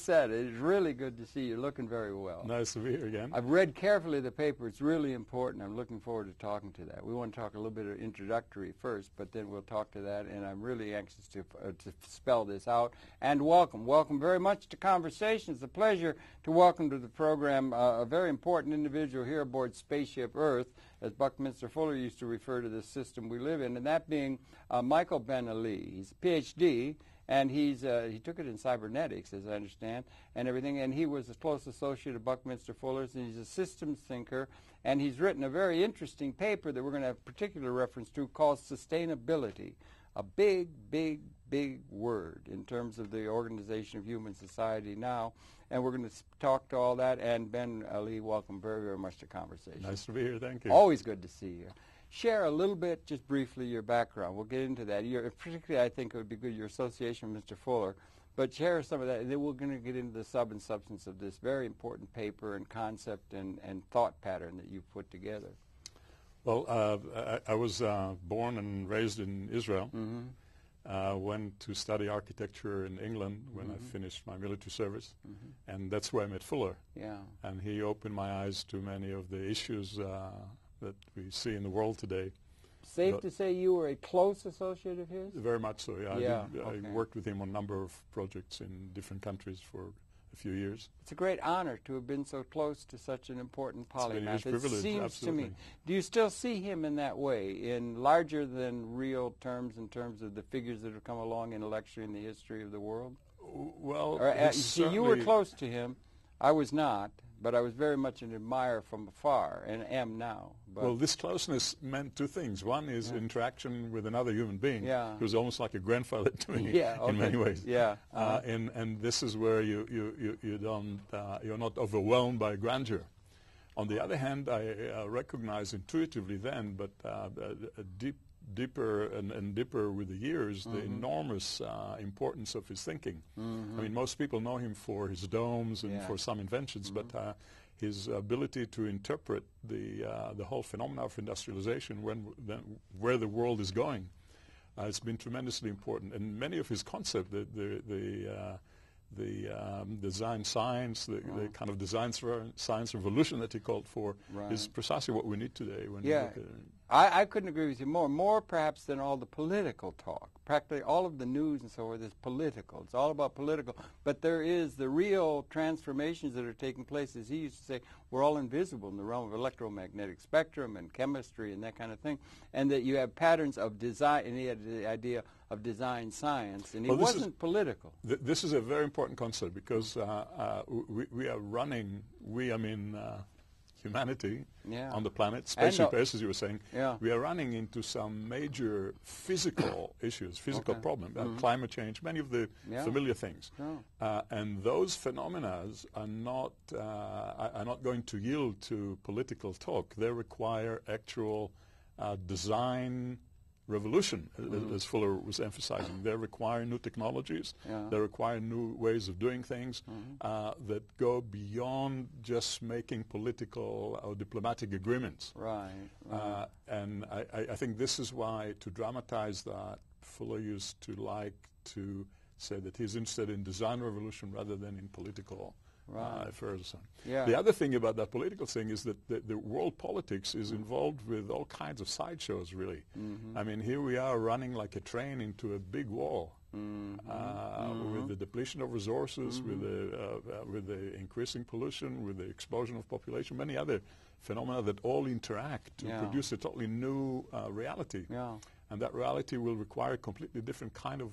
said, it is really good to see you. Looking very well. Nice to be here again. I've read carefully the paper. It's really important. I'm looking forward to talking to that. We want to talk a little bit of introductory first, but then we'll talk to that, and I'm really anxious to spell this out. And welcome very much to Conversations. It's a pleasure to welcome to the program a very important individual here aboard Spaceship Earth, as Buckminster Fuller used to refer to this system we live in, and that being Michael Ben-Eli. He's a Ph.D., and he took it in cybernetics, as I understand, and everything. And he was a close associate of Buckminster Fuller's, and he's a systems thinker. And he's written a very interesting paper that we're going to have particular reference to called Sustainability, a big, big, big word in terms of the organization of human society now. And we're going to talk to all that. And Ben-Eli, welcome very, very much to Conversation. Nice to be here. Thank you. Always good to see you. Share a little bit, just briefly, your background. We'll get into that. Particularly, I think it would be good, your association with Mr. Fuller. But share some of that, and then we're going to get into the sub and substance of this very important paper and concept and thought pattern that you've put together. Well, I was born and raised in Israel. Went to study architecture in England when I finished my military service. And that's where I met Fuller. Yeah. And he opened my eyes to many of the issues that we see in the world today. Safe to say you were a close associate of his? Very much so, yeah. Yeah, I worked with him on a number of projects in different countries for a few years. It's a great honor to have been so close to such an important polymath. It's been a huge privilege, seems absolutely. to me. Do you still see him in that way, in larger than real terms, in terms of the figures that have come along intellectually in the history of the world? Well, see, you were close to him. I was not, but I was very much an admirer from afar, and am now. But well, this closeness meant two things. One is interaction with another human being. Yeah. He was almost like a grandfather to me in many ways. Yeah. And this is where you're not overwhelmed by grandeur. On the other hand, I recognize intuitively then, but deeper and deeper with the years, the enormous importance of his thinking. I mean, most people know him for his domes and for some inventions, but his ability to interpret the whole phenomena of industrialization, where the world is going, it's been tremendously important. And many of his concepts, the design science, the kind of design science revolution that he called for, is precisely what we need today. When you look at it. I couldn't agree with you more perhaps than all the political talk. Practically all of the news and so forth is political. It's all about political. But there is the real transformations that are taking place, as he used to say, we're all invisible in the realm of electromagnetic spectrum and chemistry and that kind of thing, and that you have patterns of design, and he had the idea of design science, and he wasn't political. This is a very important concept because we are running, I mean humanity on the planet, spaceship Earth, as you were saying, we are running into some major physical issues, physical problems, climate change, many of the familiar things. And those phenomena are not going to yield to political talk. They require actual design revolution, as Fuller was emphasizing. They require new technologies. They require new ways of doing things that go beyond just making political or diplomatic agreements. And I think this is why, to dramatize that, Fuller used to like to say that he's interested in design revolution rather than in political affairs. The other thing about that political thing is that the world politics is involved with all kinds of sideshows, really. I mean, here we are running like a train into a big wall with the depletion of resources, with the increasing pollution, with the explosion of population, many other phenomena that all interact to produce a totally new reality. And that reality will require a completely different kind of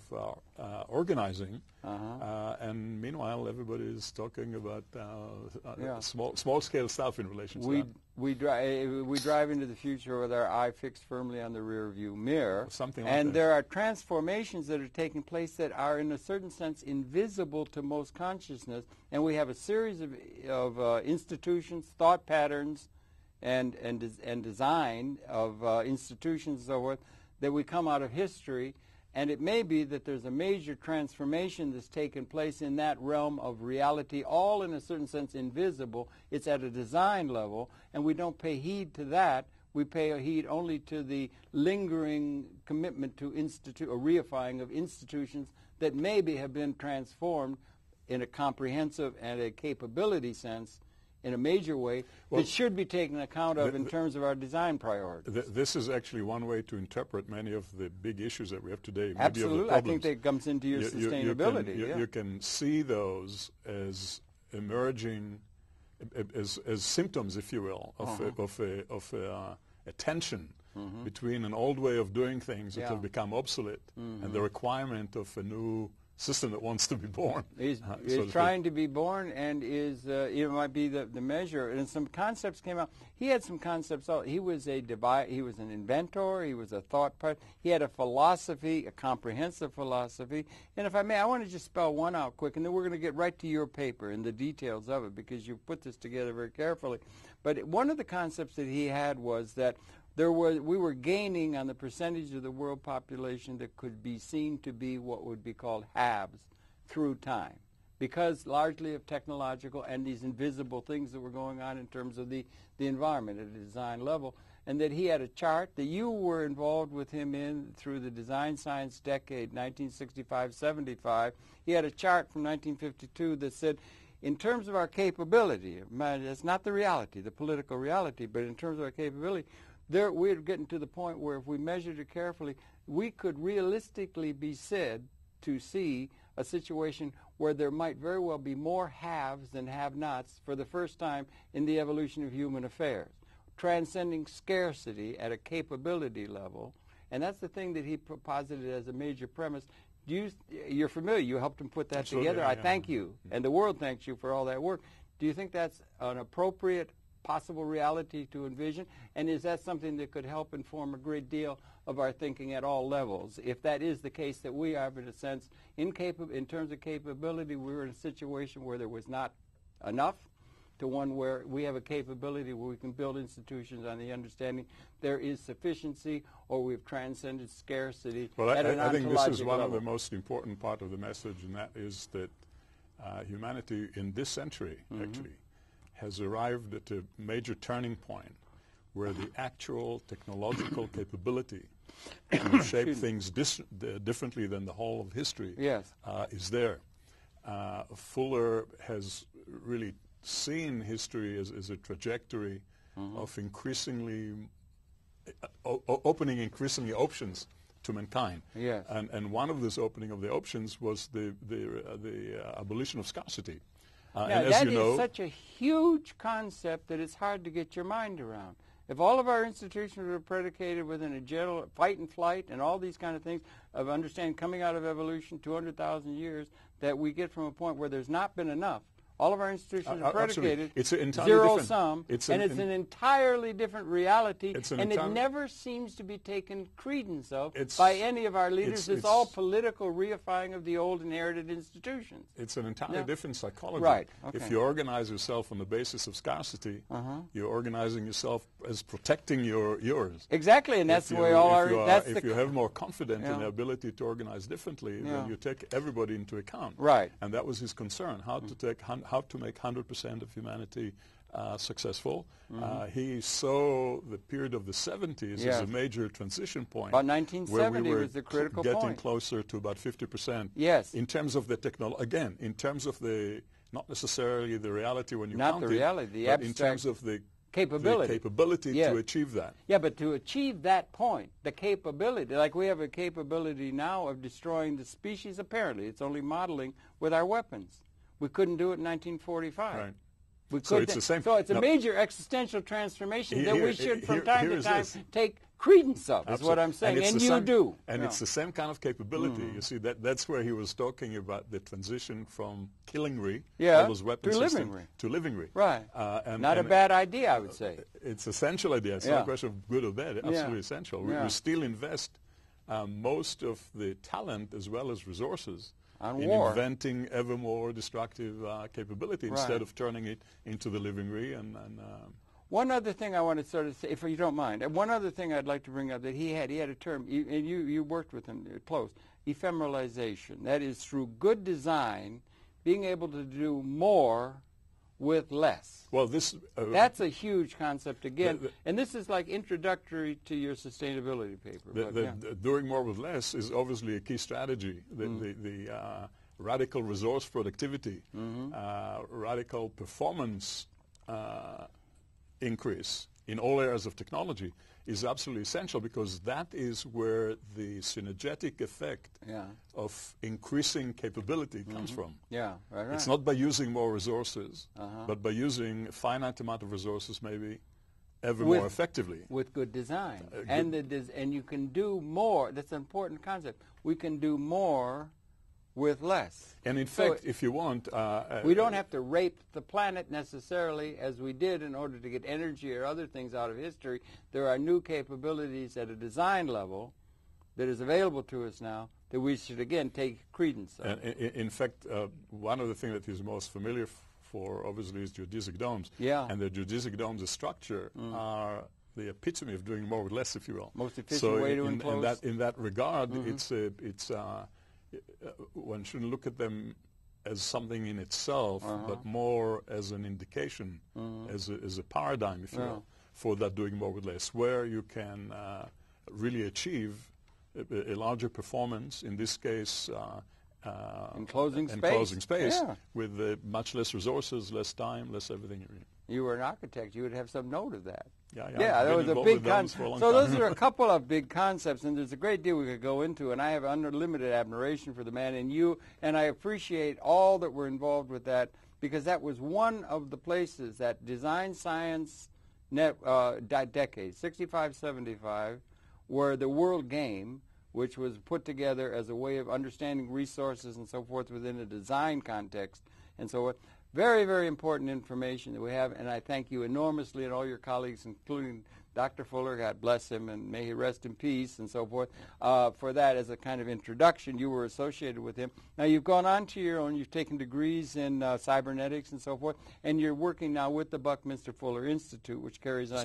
organizing. And meanwhile, everybody is talking about small-scale stuff in relation to that. We drive into the future with our eye fixed firmly on the rear-view mirror. Something like and that. There are transformations that are taking place that are, in a certain sense, invisible to most consciousness. And we have a series of institutions, thought patterns, and design of institutions and so forth, that we come out of history, and it may be that there's a major transformation that's taken place in that realm of reality, all in a certain sense invisible. It's at a design level, and we don't pay heed to that. We pay heed only to the lingering commitment to reifying of institutions that maybe have been transformed in a comprehensive and a capability sense in a major way that should be taken account of in terms of our design priorities. This is actually one way to interpret many of the big issues that we have today. Absolutely. I think that comes into your sustainability. You can see those as emerging as symptoms, if you will, of a tension between an old way of doing things that have become obsolete and the requirement of a new system that wants to be born. Is trying to be born, and is it might be the measure. And some concepts came out. He had some concepts. He was he was an inventor. He was a thought part. He had a philosophy, a comprehensive philosophy. And if I may, I want to just spell one out quick, and then we're going to get right to your paper and the details of it, because you put this together very carefully. But one of the concepts that he had was that we were gaining on the percentage of the world population that could be seen to be what would be called haves through time, because largely of technological and these invisible things that were going on in terms of the environment at a design level. And that he had a chart that you were involved with him in through the design science decade, 1965-75. He had a chart from 1952 that said, in terms of our capability, that's not the reality, the political reality, but in terms of our capability, we're getting to the point where if we measured it carefully, we could realistically be said to see a situation where there might very well be more haves than have-nots for the first time in the evolution of human affairs, transcending scarcity at a capability level. And that's the thing that he posited as a major premise. You're familiar. You helped him put that Absolutely, together. I thank you, and the world thanks you for all that work. Do you think that's an appropriate possible reality to envision, and is that something that could help inform a great deal of our thinking at all levels? If that is the case, that we are, in a sense, in terms of capability, we were in a situation where there was not enough, to one where we have a capability where we can build institutions on the understanding there is sufficiency, or we've transcended scarcity. Well, at an I think this is one level. of the most important part of the message, and that is that humanity in this century, actually, has arrived at a major turning point where the actual technological capability to shape things differently than the whole of history is there. Fuller has really seen history as a trajectory of increasingly opening increasingly options to mankind. Yes. And one of this opening of the options was the abolition of scarcity. Now, and as that you know, is such a huge concept that it's hard to get your mind around. If all of our institutions were predicated within a general fight and flight and all these kind of things of understanding coming out of evolution 200,000 years, that we get from a point where there's not been enough. All of our institutions are predicated zero-sum, and it's an entirely different reality, and it never seems to be taken credence of by any of our leaders. It's all political reifying of the old inherited institutions. It's an entirely different psychology. Right. Okay. If you organize yourself on the basis of scarcity, you're organizing yourself as protecting yours. Exactly, and that's the way all our... If you have more confidence in the ability to organize differently, then you take everybody into account. Right. And that was his concern, how to make 100% of humanity successful. He saw the period of the 70s as a major transition point. About 1970 was the critical point. Getting closer to about 50%. Yes. In terms of the technology, again, in terms of the, not necessarily the reality when you count it. Not the reality, the abstract. In terms of the capability to achieve that. Yeah, but to achieve that point, the capability, like we have a capability now of destroying the species, apparently. It's only modeling with our weapons. We couldn't do it in 1945. Right. We so it's the same. So it's a major existential transformation that we should, from time to time, take credence of. Is what I'm saying, and you do. And it's the same kind of capability. You see, that's where he was talking about the transition from killingry, all those weapon systems, to livingry. Right. Not a bad idea, I would say. It's an essential idea. It's not a question of good or bad. Absolutely essential. We still invest most of the talent as well as resources in inventing ever more destructive capability instead of turning it into the livingry. One other thing I want to sort of say, if you don't mind, one other thing I'd like to bring up that he had a term, and you worked with him close, ephemeralization. That is, through good design, being able to do more with less. Well, this that's a huge concept again, and this is like introductory to your sustainability paper. Doing more with less is obviously a key strategy. radical resource productivity, radical performance increase in all areas of technology is absolutely essential, because that is where the synergetic effect of increasing capability comes from. Yeah, right. It's not by using more resources, but by using a finite amount of resources maybe ever more effectively. With good design. And you can do more. That's an important concept. We can do more with less. And in fact, if you want... we don't have to rape the planet necessarily as we did in order to get energy or other things out of history. There are new capabilities at a design level that is available to us now that we should, again, take credence of. In fact, one of the things that is most familiar for, obviously, is geodesic domes. Yeah. And the geodesic domes, the structure, are the epitome of doing more with less, if you will. Most efficient way to enclose. In that regard, one shouldn't look at them as something in itself, but more as an indication, as a paradigm, if you will, for that doing more with less, where you can really achieve a larger performance, in this case, enclosing space with much less resources, less time, less everything you need. You were an architect. You would have some note of that. Yeah, that was a big concept. So those are a couple of big concepts, and there's a great deal we could go into, and I have unlimited admiration for the man in you, and I appreciate all that were involved with that, because that was one of the places that design science decades, 65, 75, where the world game, which was put together as a way of understanding resources and so forth within a design context and so forth. Very, very important information that we have, and I thank you enormously and all your colleagues, including Dr. Fuller, God bless him, and may he rest in peace and so forth, for that as a kind of introduction. You were associated with him. Now, you've gone on to your own. You've taken degrees in cybernetics and so forth, and you're working now with the Buckminster Fuller Institute, which carries on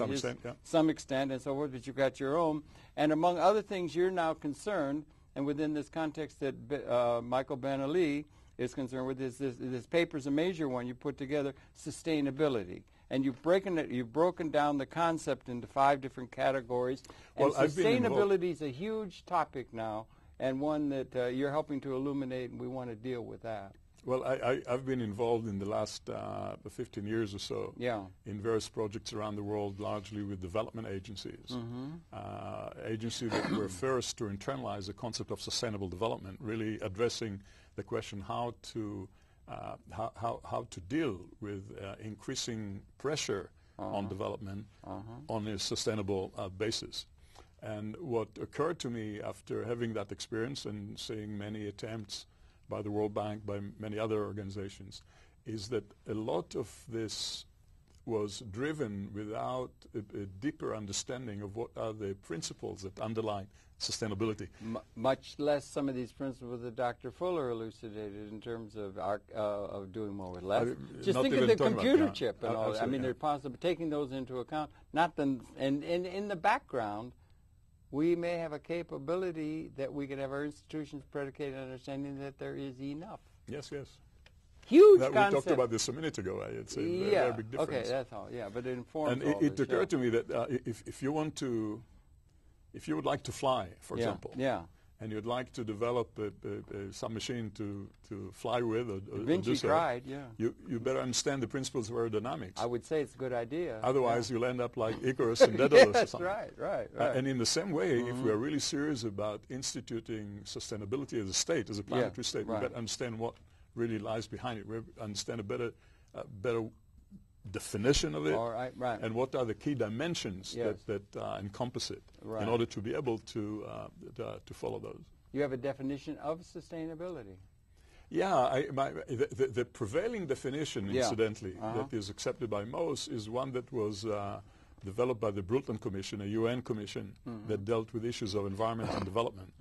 some extent and so forth, but you've got your own. And among other things, you're now concerned, and within this context that Michael Ben-Eli is concerned with, this paper's a major one you put together, sustainability. And you've broken down the concept into 5 different categories. And sustainability is a huge topic now, and one that you're helping to illuminate, and we want to deal with that. Well, I've been involved in the last 15 years or so in various projects around the world, largely with development agencies. Agencies that were first to internalize the concept of sustainable development, really addressing the question how to deal with increasing pressure on development on a sustainable basis. And what occurred to me after having that experience and seeing many attempts by the World Bank, by many other organizations, is that a lot of this was driven without a deeper understanding of what are the principles that underlie sustainability. Much less some of these principles that Dr. Fuller elucidated in terms of doing more with less. Just think of the computer chip and all that. I mean, they're possible taking those into account. And in the background, we may have a capability that we could have our institutions predicated on understanding that there is enough. Yes. Huge concept. We talked about this a minute ago. It's a very big difference. Okay, that's all. Yeah, but it informs. And it occurred to me that if you would like to fly, for example, and you'd like to develop some machine to fly with or Vinci do so, tried, you better understand the principles of aerodynamics. I would say it's a good idea. Otherwise, you'll end up like Icarus and Daedalus or something. Right. And in the same way, if we are really serious about instituting sustainability as a state, as a planetary state, we better understand what really lies behind it. We understand a better definition of it, and what are the key dimensions that encompass it in order to be able to follow those. You have a definition of sustainability. Yeah, the prevailing definition, incidentally, that is accepted by most is one that was developed by the Brunel Commission, a UN commission that dealt with issues of environment and development.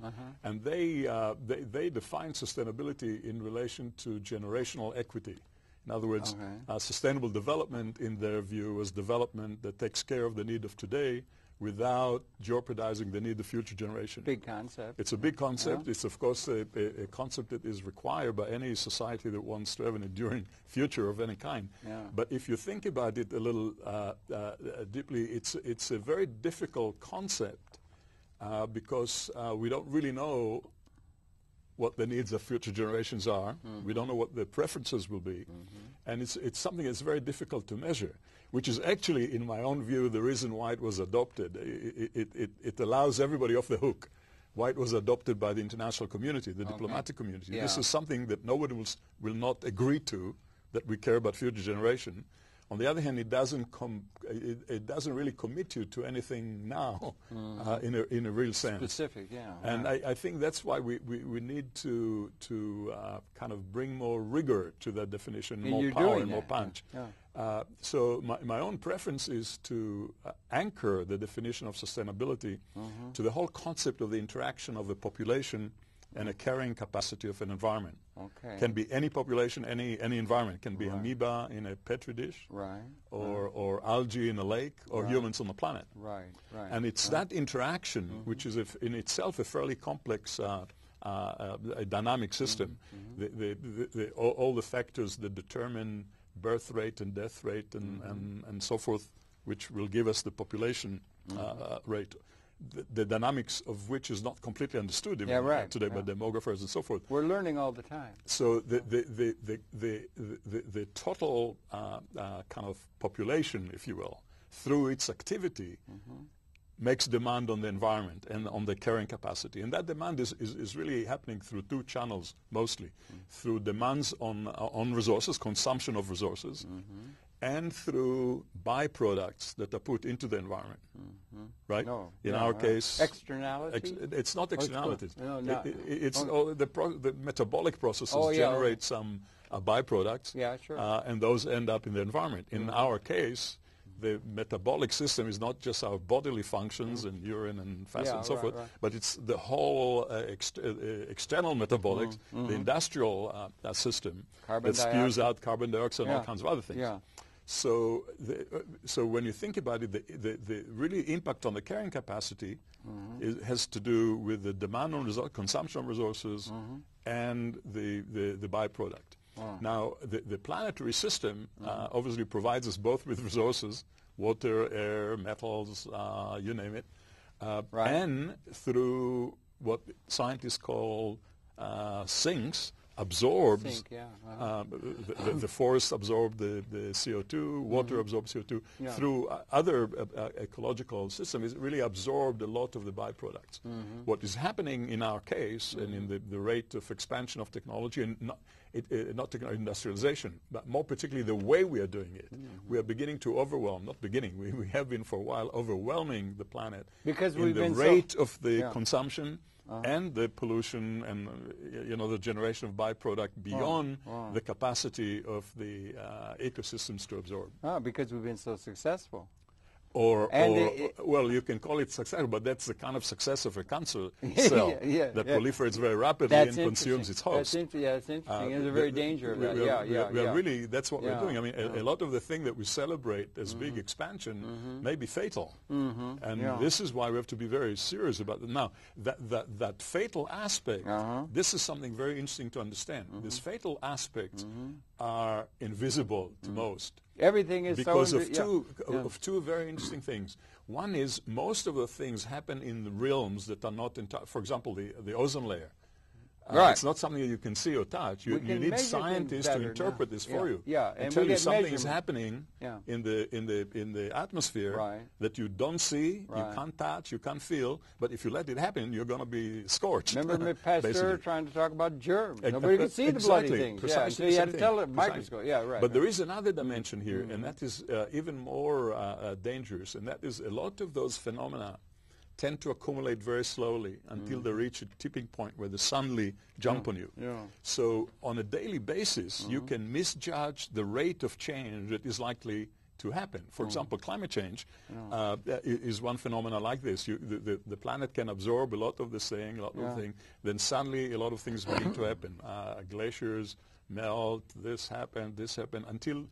And they define sustainability in relation to generational equity. In other words, sustainable development, in their view, was development that takes care of the need of today without jeopardizing the need of future generations. Big concept. It's a big concept. It's, of course, a concept that is required by any society that wants to have an enduring future of any kind. But if you think about it a little deeply, it's a very difficult concept because we don't really know what the needs of future generations are. We don't know what their preferences will be. And it's something that's very difficult to measure, which is actually, in my own view, the reason why it was adopted. It allows everybody off the hook. Why it was adopted by the international community, the diplomatic community. This is something that nobody will not agree to, that we care about future generation. On the other hand, it doesn't really commit you to anything now in a real sense. Specific, yeah. And I think that's why we need to kind of bring more rigor to that definition, more power and more punch. Yeah. So my own preference is to anchor the definition of sustainability to the whole concept of the interaction of the population and a carrying capacity of an environment. Okay. Can be any population, any environment. Can be amoeba in a petri dish, or algae in a lake, or humans on the planet. And it's that interaction, which is in itself a fairly complex a dynamic system. All the factors that determine birth rate and death rate and so forth, which will give us the population rate. The dynamics of which is not completely understood today by demographers and so forth. We're learning all the time. So the total kind of population, if you will, through its activity, makes demand on the environment and on the carrying capacity. And that demand is really happening through two channels mostly, through demands on resources, consumption of resources, and through byproducts that are put into the environment, right? In our case, externalities. It's not externalities. It's the the metabolic processes generate some byproducts, and those end up in the environment. In our case, the metabolic system is not just our bodily functions and urine and fats and so forth, but it's the whole external metabolics, the industrial system that spews out carbon dioxide and all kinds of other things. So when you think about it, the really impact on the carrying capacity has to do with the demand on consumption of resources and the byproduct. Now, the planetary system obviously provides us both with resources, water, air, metals, you name it, and through what scientists call sinks, absorbs, the forest absorbs the CO2, water absorbs CO2, through other ecological systems, it really absorbed a lot of the byproducts. What is happening in our case, and in the rate of expansion of technology, and not industrialization, but more particularly the way we are doing it, we are beginning to overwhelm, not beginning, we have been for a while overwhelming the planet because in the rate of the consumption and the pollution and the generation of byproduct beyond the capacity of the ecosystems to absorb. Because we've been so successful. Well, you can call it success, but that's the kind of success of a cancer cell that proliferates very rapidly and consumes its host. That's interesting. There's a very danger of that. We are really, that's what we're doing. I mean, a lot of the thing that we celebrate as big expansion may be fatal. And this is why we have to be very serious about it. Now, that fatal aspect, this is something very interesting to understand. These fatal aspects are invisible to most. Everything is because of two very interesting things. One is most of the things happen in the realms that are not for example, the ozone layer. It's not something that you can see or touch. You need scientists to interpret this for you and tell you something is happening in the atmosphere that you don't see, you can't touch, you can't feel. But if you let it happen, you're going to be scorched. Remember Pasteur trying to talk about germs? Nobody could see the bloody things. So you had to tell it microscope. But there is another dimension here, and that is even more dangerous, and that is a lot of those phenomena tend to accumulate very slowly until they reach a tipping point where they suddenly jump on you. So on a daily basis, you can misjudge the rate of change that is likely to happen. For example, climate change is one phenomenon like this. The planet can absorb a lot of the thing, then suddenly a lot of things begin to happen. Glaciers melt, this happened, until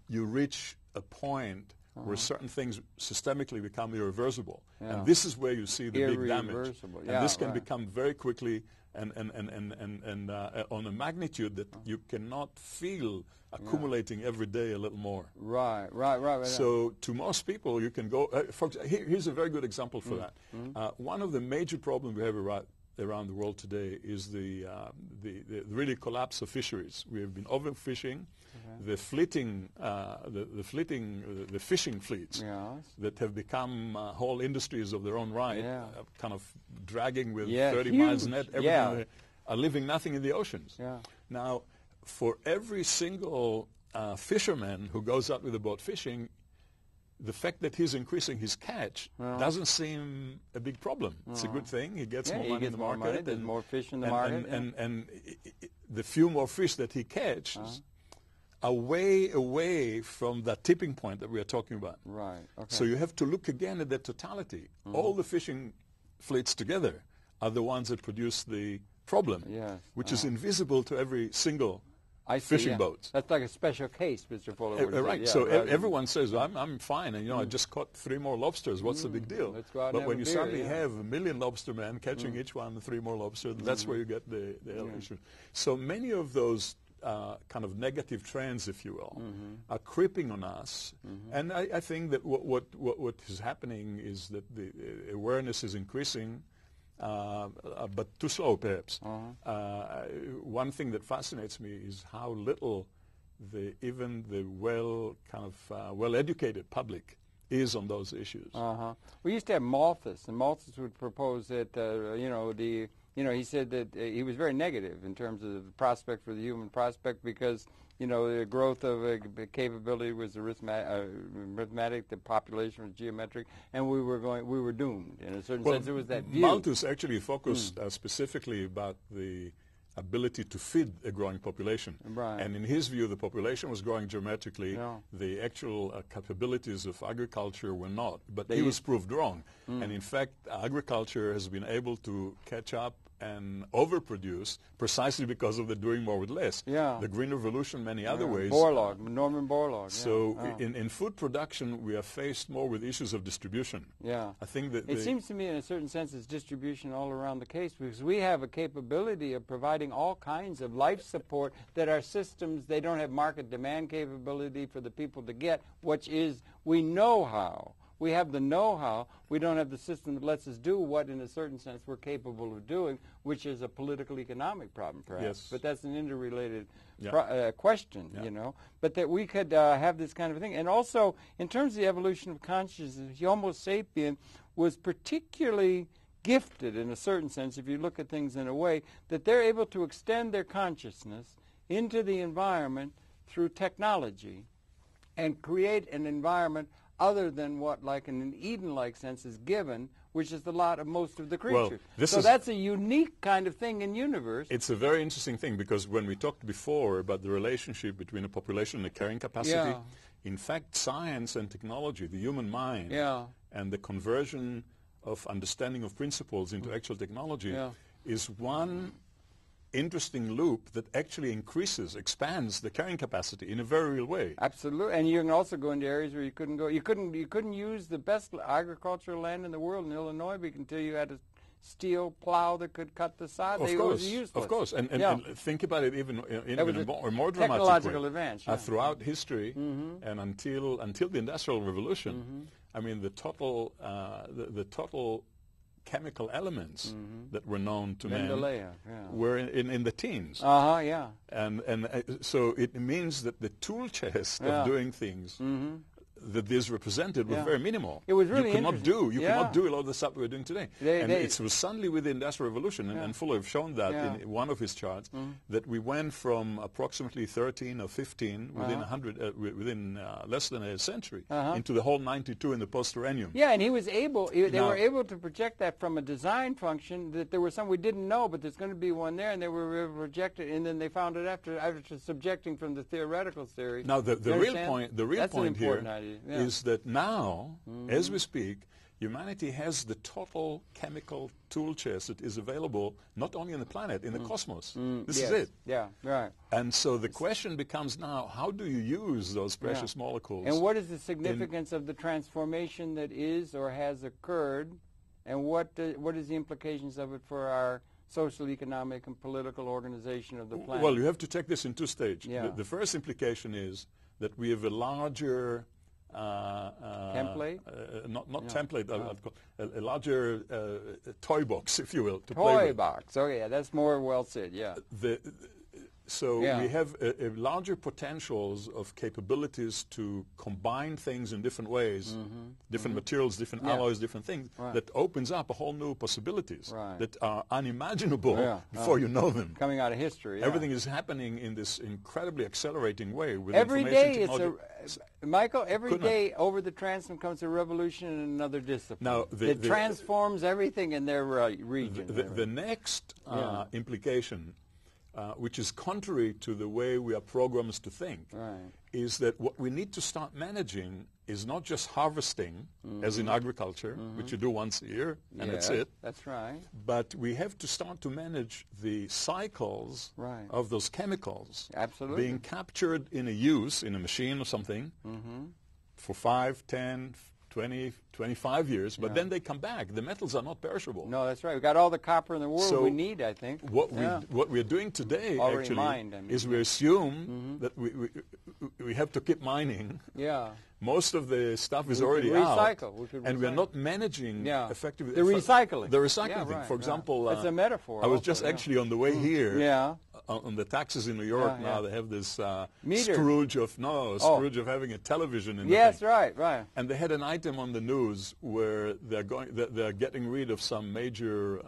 you reach a point where certain things systemically become irreversible. And this is where you see the big damage. And this can become very quickly and on a magnitude that you cannot feel accumulating every day a little more. Right. So to most people, you can go, here's a very good example for that. One of the major problems we have around the world today is the really collapse of fisheries. We have been overfishing. The fishing fleets that have become whole industries of their own right, kind of dragging with 30 miles net, everything, are leaving nothing in the oceans. Now, for every single fisherman who goes out with a boat fishing, the fact that he's increasing his catch doesn't seem a big problem. It's a good thing. He gets more money in the market. There's more fish in the market. And the few more fish that he catches are way away from that tipping point that we are talking about. Right. Okay. So you have to look again at the totality. All the fishing fleets together are the ones that produce the problem, which is invisible to every single fishing boat. That's like a special case, Mr. Fuller. Right. So everyone says, I'm fine, and I just caught 3 more lobsters. What's the big deal? Let's go out but and when you have a suddenly beer, have 1 million lobster men catching each one 3 more lobsters, that's where you get the issue. So many of those kind of negative trends, if you will, are creeping on us. And I think that what is happening is that the awareness is increasing, but too slow, perhaps. One thing that fascinates me is how little even the well-educated public is on those issues. We used to have Malthus, and Malthus would propose that he said that he was very negative in terms of the prospect for the human prospect because, the growth of capability was arithmetic, the population was geometric, and we were doomed. In a certain sense, it was that view. Malthus actually focused specifically about the ability to feed a growing population. Right. And in his view, the population was growing geometrically. The actual capabilities of agriculture were not. But he was proved wrong. And in fact, agriculture has been able to catch up and overproduce precisely because of the doing more with less. The Green Revolution, many other ways. Norman Borlaug. So in food production, we are faced more with issues of distribution. I think that it seems to me in a certain sense it's distribution all around the case because we have a capability of providing all kinds of life support that our systems, they don't have market demand capability for the people to get, which is we know how. We have the know-how. We don't have the system that lets us do what, in a certain sense, we're capable of doing, which is a political-economic problem, perhaps. But that's an interrelated question, But that we could have this kind of thing. And also, in terms of the evolution of consciousness, Homo sapien was particularly gifted, in a certain sense, if you look at things in a way, that they're able to extend their consciousness into the environment through technology and create an environment other than what, like in an Eden-like sense, is given, which is the lot of most of the creatures. So that's a unique kind of thing in universe. It's a very interesting thing because when we talked before about the relationship between a population and a carrying capacity, in fact, science and technology, the human mind, and the conversion of understanding of principles into actual technology is one interesting loop that actually expands the carrying capacity in a very real way. Absolutely, and you can also go into areas where you couldn't go. You couldn't use the best agricultural land in the world in Illinois until you had a steel plow that could cut the sod. It was useless. Of course, and think about it even in a more dramatic technological way. Advance, throughout history and until the Industrial Revolution, I mean the total chemical elements that were known to man were in the teens. And so it means that the tool chest of doing things that this represented was very minimal. It was really cannot do a lot of the stuff we're doing today. It was suddenly with the Industrial Revolution, and Fuller have shown that in one of his charts, that we went from approximately 13 or 15 within less than a century into the whole 92 in the post-Uranium. And he was able, they were able to project that from a design function, that there was some we didn't know, but there's going to be one there, and they were able to project it, and then they found it after subjecting from the theoretical theory. Now, the real point here is that now, as we speak, humanity has the total chemical tool chest that is available not only on the planet, in the cosmos. This is it. And so the question becomes now, how do you use those precious molecules? And what is the significance of the transformation that is or has occurred, and what is the implications of it for our social, economic, and political organization of the planet? Well, you have to take this in 2 stages. The first implication is that we have a larger template? Not template, a larger toy box, if you will, to toy play with. Box. Oh, yeah, that's more well said, yeah. We have a larger potentials of capabilities to combine things in different ways, different materials, different alloys, different things, that opens up a whole new possibilities that are unimaginable before you know them. Coming out of history, Everything is happening in this incredibly accelerating way with every information day technology. Michael, every day over the transom comes a revolution in another discipline. Now, it transforms everything in their region. The next implication, which is contrary to the way we are programmed to think, is that what we need to start managing is not just harvesting, as in agriculture, which you do once a year, and that's it. That's right. But we have to start to manage the cycles of those chemicals being captured in a use, in a machine or something, for 5, 10, 20, 25 years, but then they come back. The metals are not perishable. No, that's right. We've got all the copper in the world we need, I think. What we're doing today, is we assume that we have to keep mining. Yeah. Most of the stuff is already out. And we're not managing effectively. The recycling. The recycling thing. For example, that's a metaphor. I was just actually on the way here. Yeah. On the taxis in New York now, they have this scourge of having a television in the thing. Right. And they had an item on the news where they're getting rid of some major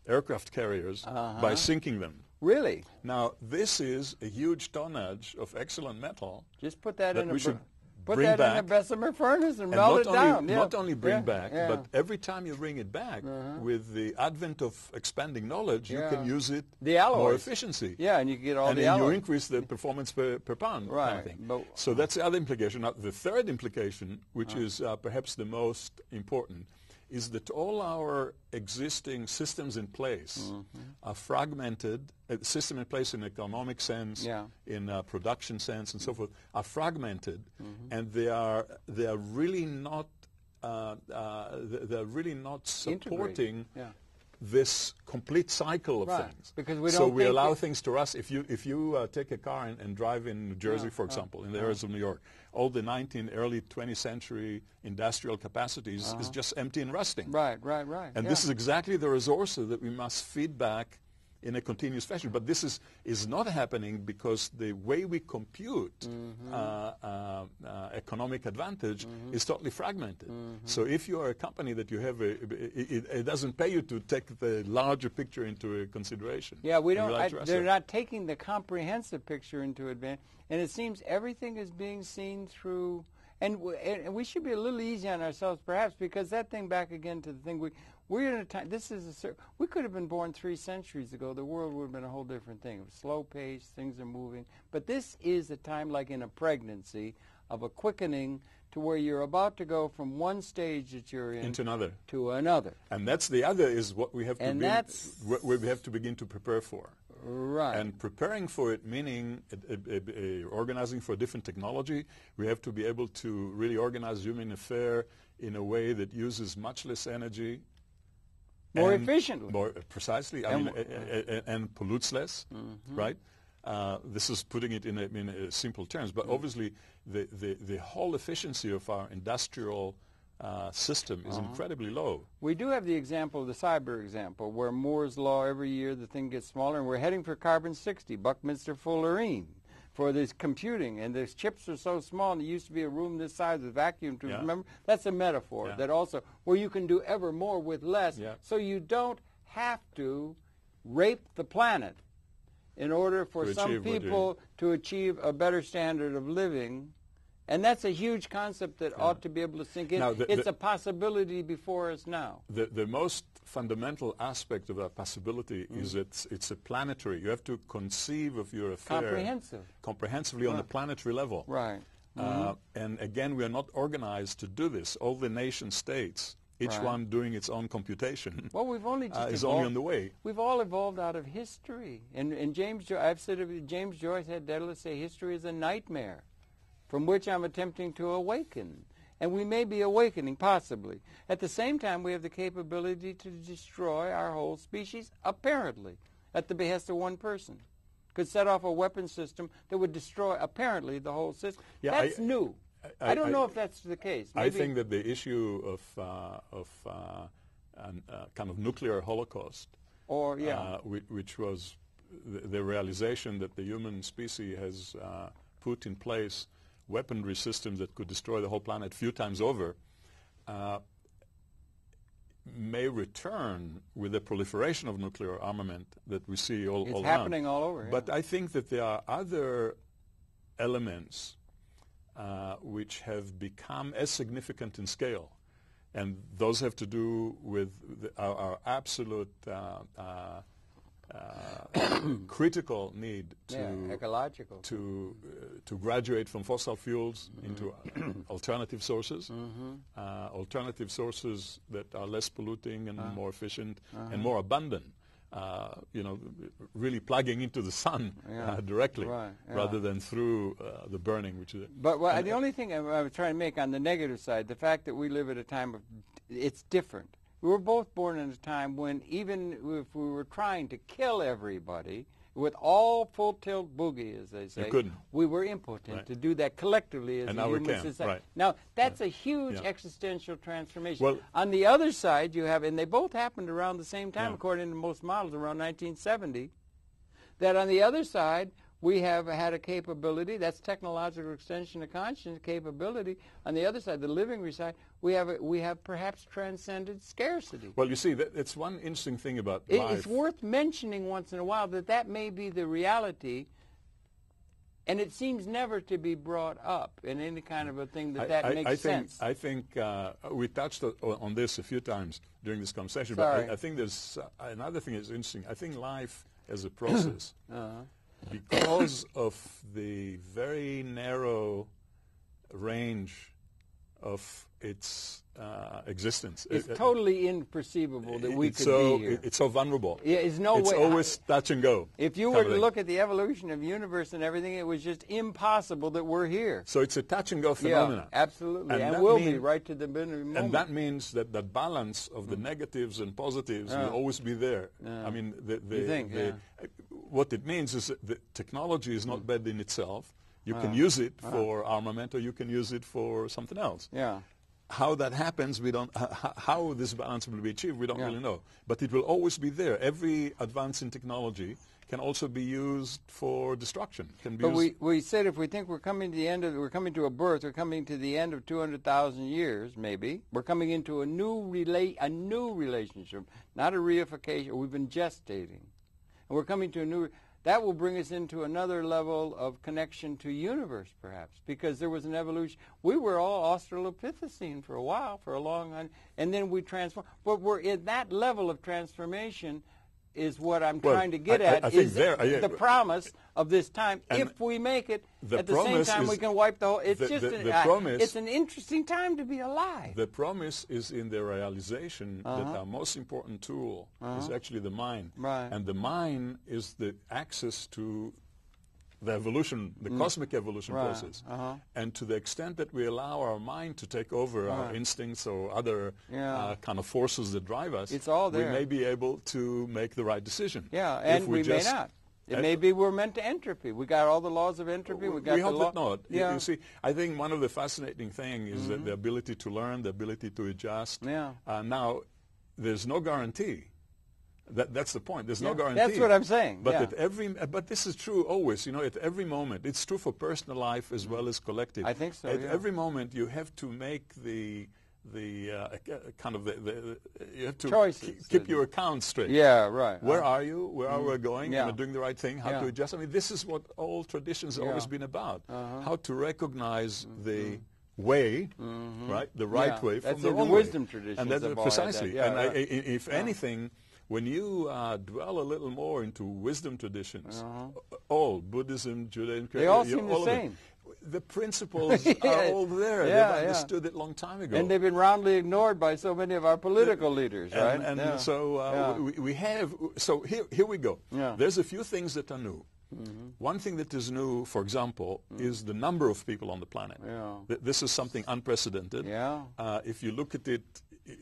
aircraft carriers by sinking them. Really? Now, this is a huge tonnage of excellent metal. Just put that in in a Bessemer furnace and melt it down. Not only bring back, but every time you bring it back, with the advent of expanding knowledge, you can use it more efficiency. Yeah, and you get all the alloys. And you increase the performance per pound. Right. Kind of thing. So that's the other implication. Now, the third implication, which is perhaps the most important, is that all our existing systems in place are fragmented. A system in place in economic sense, in production sense, and so forth, are fragmented, and they are really not supporting this complete cycle of things. Because we allow things to rust. If you take a car and drive in New Jersey, for example, in the areas of New York, all the early 20th century industrial capacities is just empty and rusting. Right. And this is exactly the resources that we must feed back in a continuous fashion. But this is not happening because the way we compute economic advantage is totally fragmented. So if you are a company that you have, it doesn't pay you to take the larger picture into consideration. Yeah, they're not taking the comprehensive picture into advantage. And it seems everything is being seen through, and we should be a little easy on ourselves perhaps, because that thing, back again to the thing, we're in a time, we could have been born 3 centuries ago. The world would have been a whole different thing. It was slow pace, things are moving. But this is a time, like in a pregnancy, of a quickening to where you're about to go from one stage that you're in into another. To another. And that's the other is what we have where we have to begin to prepare for. Right. And preparing for it, meaning organizing for a different technology, we have to be able to really organize human affair in a way that uses much less energy. More efficiently. More precisely, and pollutes less, right? This is putting it in simple terms, but obviously the whole efficiency of our industrial system is incredibly low. We do have the example, the cyber example, where Moore's law, every year the thing gets smaller, and we're heading for carbon 60, Buckminster Fuller for this computing, and these chips are so small, and it used to be a room this size with vacuum tubes. Remember, that's a metaphor that also where you can do ever more with less, so you don't have to rape the planet in order for some people to achieve a better standard of living. And that's a huge concept that ought to be able to sink in. Now, it's a possibility before us now. The most fundamental aspect of that possibility is it's a planetary. You have to conceive of your affair comprehensively on the planetary level. Right. And again, we are not organized to do this. All the nation states, each one doing its own computation, we've only just is only on the way. We've all evolved out of history. And James Joyce had to say history is a nightmare from which I'm attempting to awaken. And we may be awakening, possibly. At the same time, we have the capability to destroy our whole species, apparently, at the behest of one person. Could set off a weapon system that would destroy, apparently, the whole system. That's new. I don't know if that's the case. Maybe. I think that the issue of kind of nuclear holocaust, or which was the realization that the human species has put in place weaponry systems that could destroy the whole planet a few times over, may return with the proliferation of nuclear armament that we see all around. It's happening all over. But I think that there are other elements which have become as significant in scale, and those have to do with our absolute critical need ecological to graduate from fossil fuels into alternative sources, alternative sources that are less polluting and more efficient and more abundant. Really plugging into the sun directly, rather than through the burning, which is. But the only thing I was trying to make on the negative side, the fact that we live at a time of, it's different. We were both born in a time when even if we were trying to kill everybody with all full-tilt boogie, as they say, we were impotent to do that collectively as a human society. Now, that's a huge existential transformation. Well, on the other side, you have, and they both happened around the same time, according to most models, around 1970, that on the other side, we have had a capability, that's technological extension of conscience capability. On the other side, the living side, we have perhaps transcended scarcity. Well, you see, it's one interesting thing about life. It's worth mentioning once in a while that may be the reality, and it seems never to be brought up in any kind of a thing that makes sense. I think we touched on this a few times during this conversation, Sorry. but I think there's another thing that's interesting. I think life as a process, because of the very narrow range of its existence. It's totally imperceivable that we could be here. It's so vulnerable. Yeah, it's way. Always touch and go. If you were to look at the evolution of the universe and everything, it was just impossible that we're here. So it's a touch and go phenomenon. Yeah, absolutely. And we'll be right to the moment. And that means that the balance of the negatives and positives will always be there. I mean, what it means is that the technology is not bad in itself. You can use it for armament, or you can use it for something else. Yeah. How that happens, we don't. How this balance will be achieved, we don't really know. But it will always be there. Every advance in technology can also be used for destruction. We said if we think we're coming to the end of, we're coming to a birth, we're coming to the end of 200,000 years, maybe. We're coming into a new relationship, not a reification. We've been gestating, and we're coming to a new. That will bring us into another level of connection to universe, perhaps, because there was an evolution. We were all Australopithecine for a while, for a long time, and then we transformed. But we're in that level of transformation is what I'm trying to get at, is the promise of this time. If we make it, at the same time we can wipe the whole... It's it's an interesting time to be alive. The promise is in the realization that our most important tool is actually the mind. Right. And the mind is the access to the evolution, the cosmic evolution process. And to the extent that we allow our mind to take over our instincts or other kind of forces that drive us, it's all there. We may be able to make the right decision. Yeah, and we may not. It may be we're meant to entropy. We got all the laws of entropy. We hope that not. You see, I think one of the fascinating things is that the ability to learn, the ability to adjust. Now, there's no guarantee. That's the point. There's no guarantee. That's what I'm saying. But but this is true always. You know, at every moment, it's true for personal life as well as collective. I think so. At every moment, you have to make you have to choices. Keep your accounts straight. Yeah, right. Where are you? Where are we going? Am I doing the right thing? How to adjust? I mean, this is what all traditions have always been about. How to recognize the way, right? The right way from the wrong way. Wisdom traditions. And that's precisely. If anything, when you dwell a little more into wisdom traditions, all Buddhism, Judaism, they all seem the same. The principles are all there. They've understood it a long time ago. And they've been roundly ignored by so many of our political leaders, right? And so we have, so here we go. There's a few things that are new. One thing that is new, for example, is the number of people on the planet. This is something unprecedented. If you look at it,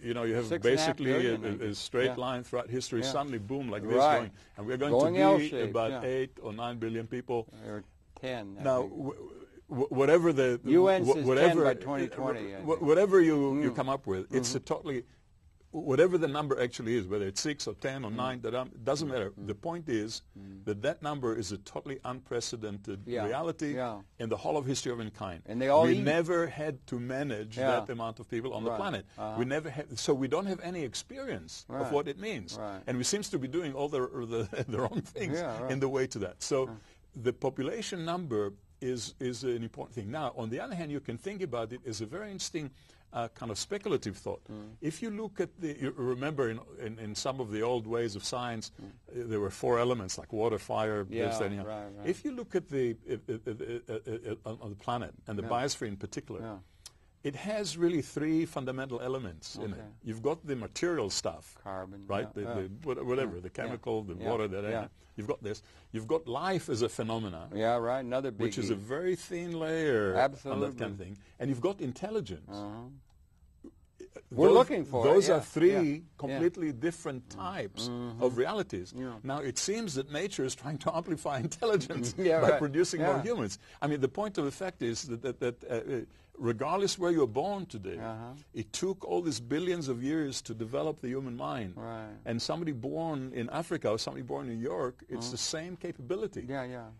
you know, you have basically a straight line throughout history, suddenly boom, like this going. And we're going to be about 8 or 9 billion people. Or 10. Now, whatever the UN says 10 by 2020. Whatever you come up with, it's a totally, whatever the number actually is, whether it's 6 or 10 or 9, that doesn't matter. The point is that number is a totally unprecedented reality in the whole of history of mankind. And they all we never had to manage that amount of people on the planet. We never had, so we don't have any experience of what it means. And we seem to be doing all the wrong things in the way to that. So the population number is an important thing. Now, on the other hand, you can think about it as a very interesting kind of speculative thought. If you look at you remember in some of the old ways of science, there were 4 elements like water, fire, this, that, and right. If you look at on the planet and the biosphere in particular, it has really 3 fundamental elements in it. You've got the material stuff, carbon, right? Whatever, the chemical, the water, you've got this. You've got life as a phenomena. Yeah, right. Another big. Which is a very thin layer on that kind of thing. And you've got intelligence. We're looking for those are 3 completely different types of realities. Now, it seems that nature is trying to amplify intelligence by producing more humans. I mean, the point of the fact is that regardless where you're born today, it took all these billions of years to develop the human mind. And somebody born in Africa or somebody born in New York, it's the same capability.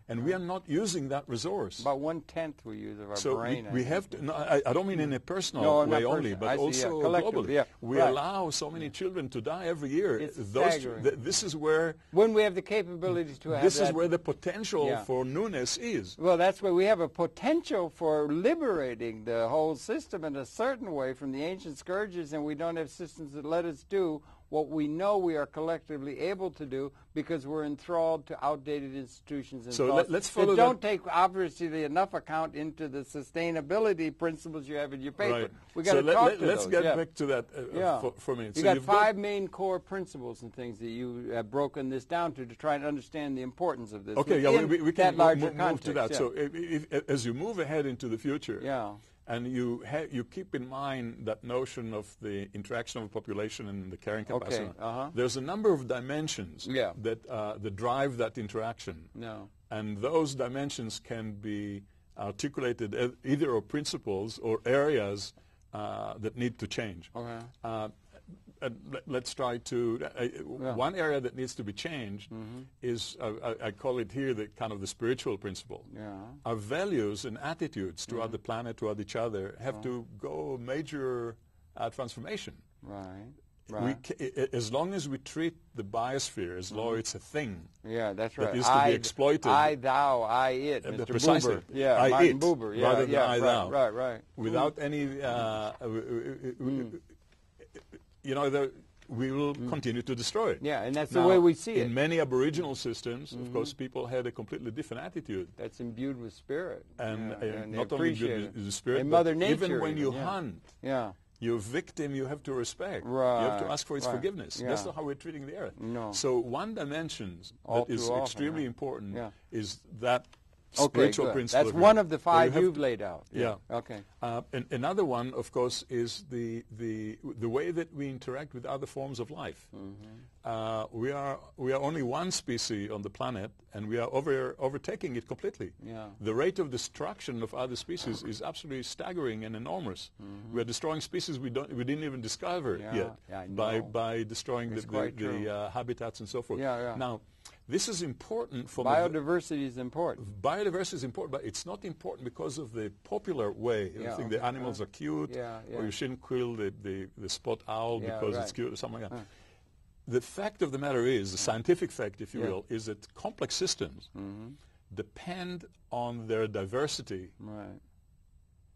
And we are not using that resource. About 1/10 we use of our brain. We have to. No, I don't mean in a personal way only, but also globally. We allow so many children to die every year. This is where when we have the capability to have this is where the potential for newness is. Well, that's where we have a potential for liberating the whole system in a certain way from the ancient scourges, and we don't have systems that let us do what we know we are collectively able to do because we're enthralled to outdated institutions and so let's follow that don't take obviously enough account into the sustainability principles you have in your paper. We got to talk to those. Let's get back to that for a minute. You got 5 main core principles and things that you have broken this down to try and understand the importance of this. Okay, we can move to that. So as you move ahead into the future, and you keep in mind that notion of the interaction of a population and the carrying capacity. There's a number of dimensions that drive that interaction. And those dimensions can be articulated either as principles or areas that need to change. Let's try to one area that needs to be changed is I call it here the kind of the spiritual principle. Our values and attitudes toward the planet, toward each other, have to go major transformation. As long as we treat the biosphere as though it's a thing that's that is to be exploited. I, thou, I, it, Mr. Precisely. Buber. I, Martin it, Buber. rather than I, thou. Right. Without any we will continue to destroy it. And that's the way we see it. In many Aboriginal systems, of course, people had a completely different attitude. That's imbued with spirit. And not only imbued with spirit, and but Mother Nature, even when you hunt, your victim you have to respect. You have to ask for its forgiveness. That's not how we're treating the earth. So one dimension that is extremely important is that spiritual principle. That's one of the 5 you've laid out. Okay. And another one, of course, is the way that we interact with other forms of life. We are only one species on the planet, and we are overtaking it completely. The rate of destruction of other species is absolutely staggering and enormous. We are destroying species we didn't even discover yet by destroying the habitats and so forth. Now, this is important for biodiversity is important. Biodiversity is important, but it's not important because of the popular way. You think the animals are cute, or you shouldn't kill the spot owl because it's cute or something like that. The fact of the matter is, the scientific fact, if you will, is that complex systems depend on their diversity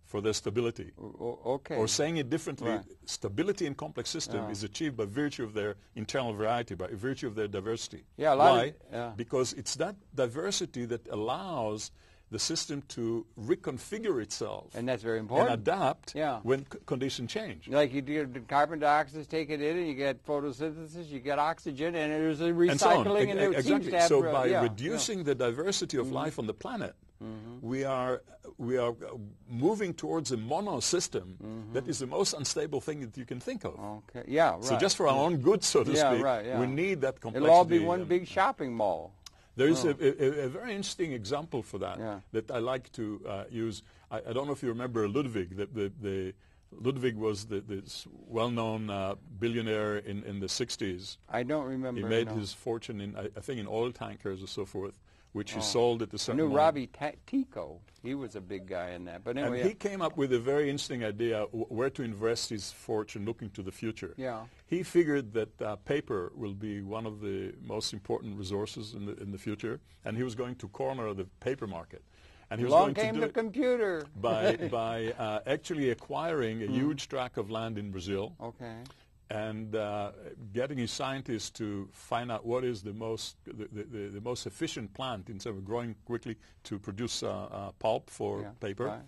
for their stability. Or saying it differently, stability in complex system is achieved by virtue of their internal variety, by virtue of their diversity. Why? Because it's that diversity that allows the system to reconfigure itself. And that's very important. And adapt when conditions change. Like you do carbon dioxide, take it in, and you get photosynthesis, you get oxygen, and there's a recycling. And it seems to have, so by reducing the diversity of life on the planet, we are moving towards a mono system that is the most unstable thing that you can think of. So just for our own good, so to speak, we need that complexity. It'll all be one big shopping mall. There is a very interesting example for that that I like to use. I don't know if you remember Ludwig. Ludwig was this well-known billionaire in the 60s. I don't remember. He made his fortune in, I think, in oil tankers or so forth, which he sold at a certain moment. I knew Robbie Tico. He was a big guy in that. But anyway, and he came up with a very interesting idea where to invest his fortune looking to the future. Yeah. He figured that paper will be one of the most important resources in the future, and he was going to corner the paper market. And he was going to do the computer by actually acquiring a huge tract of land in Brazil. Okay. And getting his scientists to find out what is the most efficient plant in terms of growing quickly to produce pulp for paper.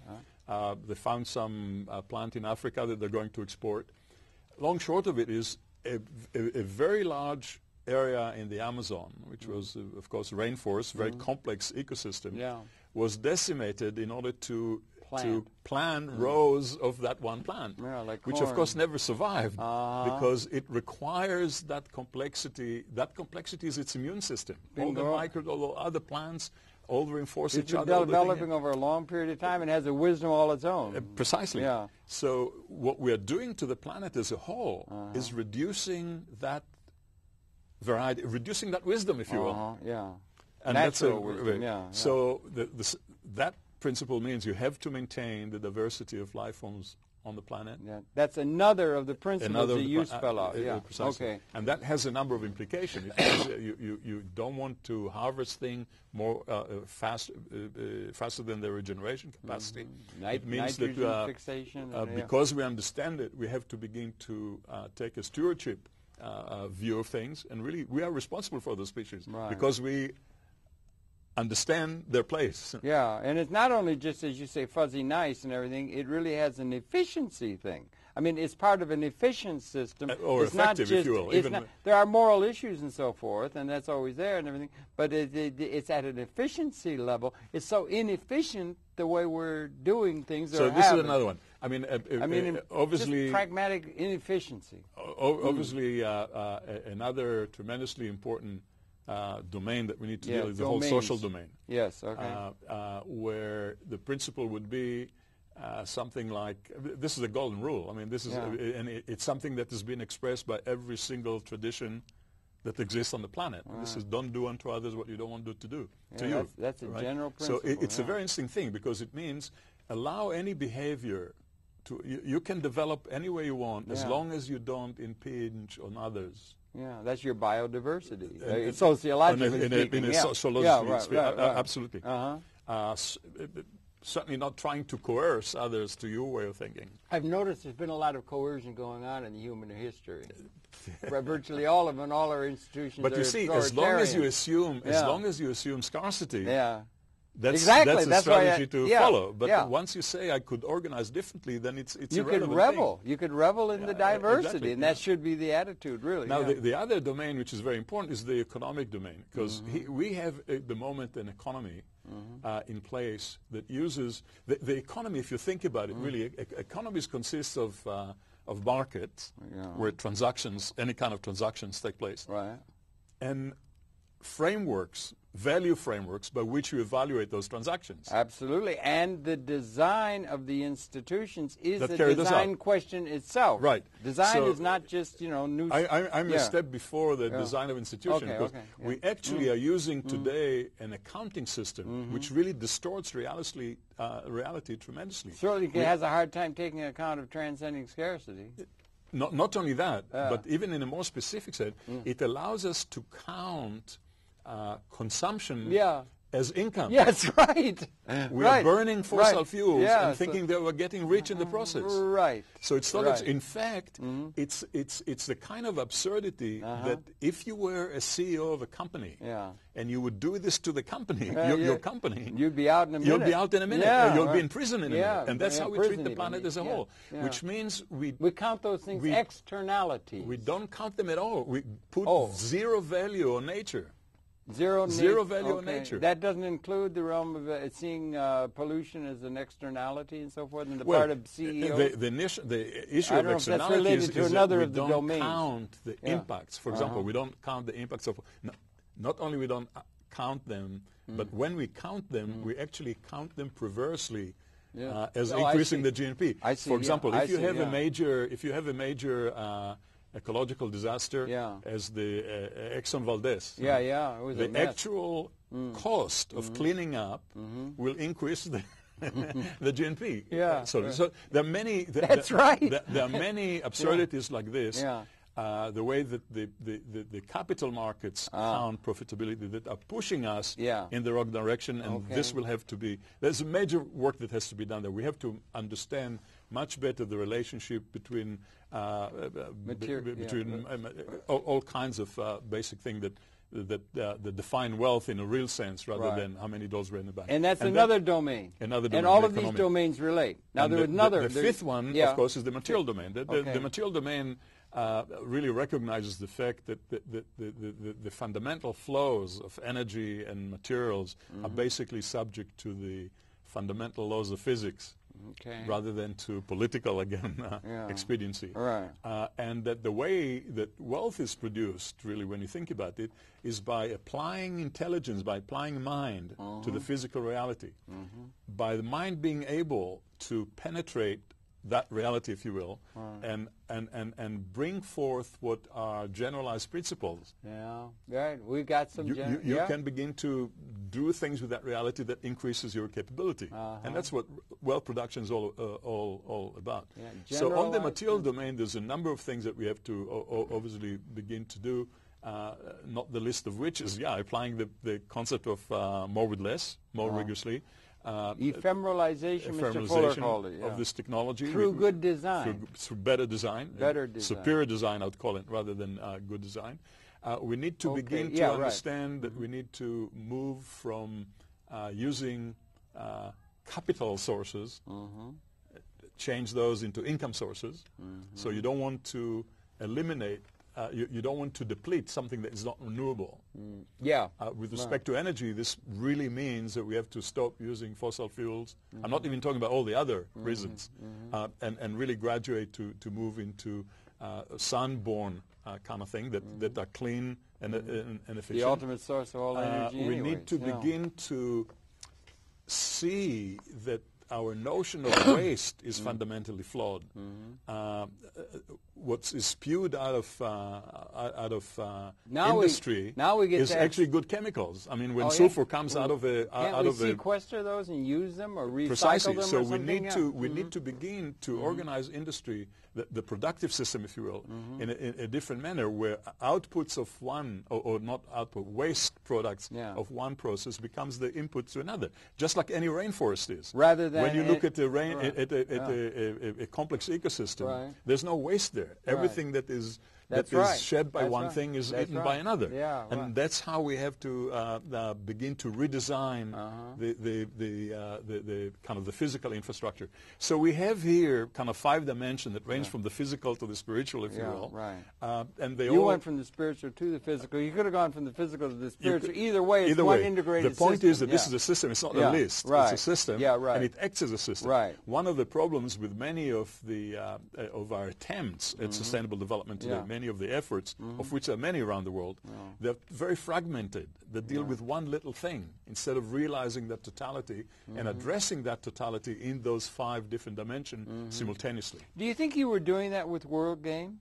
They found some plant in Africa that they're going to export. Long short of it is a very large area in the Amazon, which was, of course, rainforest, very complex ecosystem, was decimated in order to plant rows of that one plant, like which corn. Of course never survived because it requires that complexity. That complexity is its immune system. Bingo. All the other plants all reinforce each other. It's developing over a long period of time and has a wisdom all its own. Precisely. Yeah. So what we're doing to the planet as a whole is reducing that variety, reducing that wisdom, if you will. Yeah. And natural wisdom, So that principle means you have to maintain the diversity of life forms on the planet. Yeah. That's another of the principles that you spell out. Precisely. Okay. And that has a number of implications. You don't want to harvest things more faster than their regeneration capacity. It means that fixation, because we understand it, we have to begin to take a stewardship view of things, and really we are responsible for those species because we understand their place. Yeah, and it's not only just, as you say, fuzzy nice and everything, it really has an efficiency thing. I mean, it's part of an efficient system. Or it's effective, not just, if you will. There are moral issues and so forth, and that's always there and everything, but it's at an efficiency level. It's so inefficient the way we're doing things. So this is another one. I mean, obviously, just pragmatic inefficiency. Obviously, another tremendously important domain that we need to deal with is the whole social domain. Yes, okay. Where the principle would be something like, this is a golden rule. I mean, this is, and it's something that has been expressed by every single tradition that exists on the planet. This is, don't do unto others what you don't want to do to you. That's a general principle. So it's a very interesting thing because it means allow any behavior to, you can develop any way you want as long as you don't impinge on others. Yeah, that's your biodiversity, sociologically speaking. Absolutely. Certainly not trying to coerce others to your way of thinking. I've noticed there's been a lot of coercion going on in human history. Virtually all of them, all our institutions. But you see, as long as you assume scarcity, that's a strategy to follow. But once you say I could organize differently, then it's you irrelevant could revel. thing. You could revel in the diversity, exactly, and that should be the attitude, really. Now, the other domain, which is very important, is the economic domain, because we have at the moment an economy in place that uses the economy. If you think about it, really, economies consist of markets where transactions, any kind of transactions, take place, and frameworks. Value frameworks by which you evaluate those transactions. Absolutely, and the design of the institutions is the design question itself. Right. Design is not just, new... I'm a step before the design of institutions, because we actually are using today an accounting system which really distorts reality tremendously. Certainly it has a hard time taking account of transcending scarcity. Not only that, but even in a more specific sense, it allows us to count consumption as income. Yes, right. We are burning fossil fuels and thinking that we're getting rich in the process. Right. So it's not. In fact, it's the kind of absurdity that if you were a CEO of a company and you would do this to the company, your company, you'd be out in a minute. You'll be out in a minute. Yeah, you'll be in prison in a minute. And that's how we treat the even. planet as a whole. Which means we count those things externalities. We don't count them at all. We put zero value on nature. Zero value on nature. That doesn't include the realm of seeing pollution as an externality and so forth, and the part of CEO. The issue of externality is that we don't count the impacts. For example, we don't count the impacts of. Not only we don't count them, but when we count them, we actually count them perversely as increasing the GNP. For example, if you have a major ecological disaster as the Exxon Valdez, the actual cost of cleaning up will increase the the GNP. So there are many. That's right. There are many absurdities like this. The way that the capital markets count profitability that are pushing us in the wrong direction, and this will have to be. There's a major work that has to be done there. We have to understand much better the relationship between all kinds of basic things that define wealth in a real sense, rather than how many dollars we're in the bank. And that's another domain. And all of these domains relate. Now there is another. The fifth one, of course, is the material domain. The material domain really recognizes the fact that the fundamental flows of energy and materials are basically subject to the fundamental laws of physics. Rather than to political, expediency. And that the way that wealth is produced, really, when you think about it, is by applying intelligence, by applying mind to the physical reality. By the mind being able to penetrate that reality, if you will, and bring forth what are generalized principles. We got some. You can begin to do things with that reality that increases your capability, and that's what wealth production is all about. So on the material domain, there's a number of things that we have to obviously begin to do. Not the list of which is applying the concept of more with less, more rigorously. Ephemeralization, Mr. Fuller called it, of this technology through good design, through better design, superior design, I would call it, rather than good design. We need to begin to understand that we need to move from using capital sources, change those into income sources. So you don't want to eliminate. You don't want to deplete something that is not renewable. With respect to energy, this really means that we have to stop using fossil fuels. I'm not even talking about all the other reasons, and really graduate to move into sun-born kind of thing that are clean and efficient. The ultimate source of all energy. We need to begin to see that our notion of waste is fundamentally flawed. What is spewed out of industry is actually good chemicals. I mean, when sulfur comes out of a Can't we sequester those and use them or recycle precisely. them? So or we need something? to begin to organize industry, the productive system, if you will, in a different manner, where outputs of one or not output, waste products of one process becomes the input to another, just like any rainforest is. Rather than when you look at the a complex ecosystem, there's no waste there. Everything that is shed by one thing is eaten by another. And that's how we have to begin to redesign the kind of the physical infrastructure. So we have here kind of 5 dimensions that range from the physical to the spiritual, if you will. And they all went from the spiritual to the physical. You could have gone from the physical to the spiritual. Either way, it's one integrated system. The point is that this is a system. It's not a list. It's a system, and it acts as a system. One of the problems with many of of our attempts at sustainable development today, many of the efforts, of which there are many around the world, they're very fragmented. They deal with one little thing instead of realizing that totality and addressing that totality in those 5 different dimensions simultaneously. Do you think you were doing that with World Game?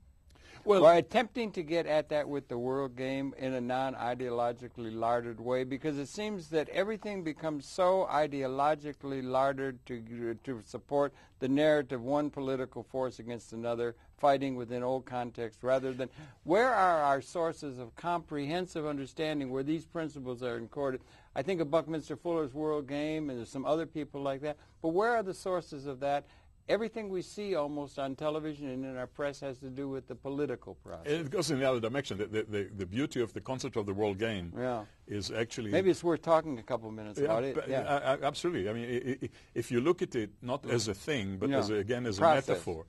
Well, or attempting to get at that with the World Game in a non-ideologically larded way, because it seems that everything becomes so ideologically larded to support the narrative, one political force against another, fighting within old context, rather than where are our sources of comprehensive understanding where these principles are encoded. I think of Buckminster Fuller's World Game, and there's some other people like that, but where are the sources of that? Everything we see almost on television and in our press has to do with the political process. It goes in the other dimension. The beauty of the concept of the World Game is actually... Maybe it's worth talking a couple minutes about it. Absolutely. I mean, if you look at it not as a thing, but as a metaphor.